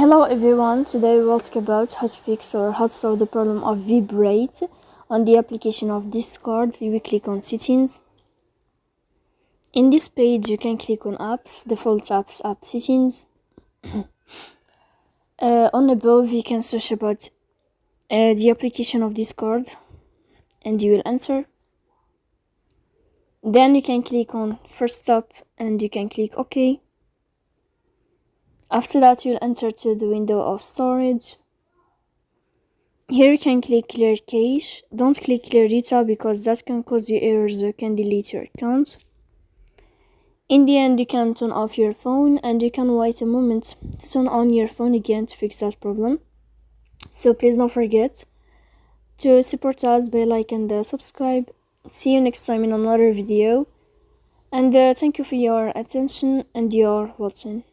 Hello everyone, today we will talk about how to fix or how to solve the problem of Vibrate on the application of Discord. You will click on settings. In this page you can click on apps, default apps, app settings. On above you can search about the application of Discord and you will enter. Then you can click on first stop and you can click OK. After that you'll enter to the window of storage. Here you can click clear cache. Don't click clear data because that can cause you errors or can delete your account. In the end you can turn off your phone and you can wait a moment to turn on your phone again to fix that problem. So please don't forget to support us by like and subscribe. See you next time in another video, and thank you for your attention and your watching.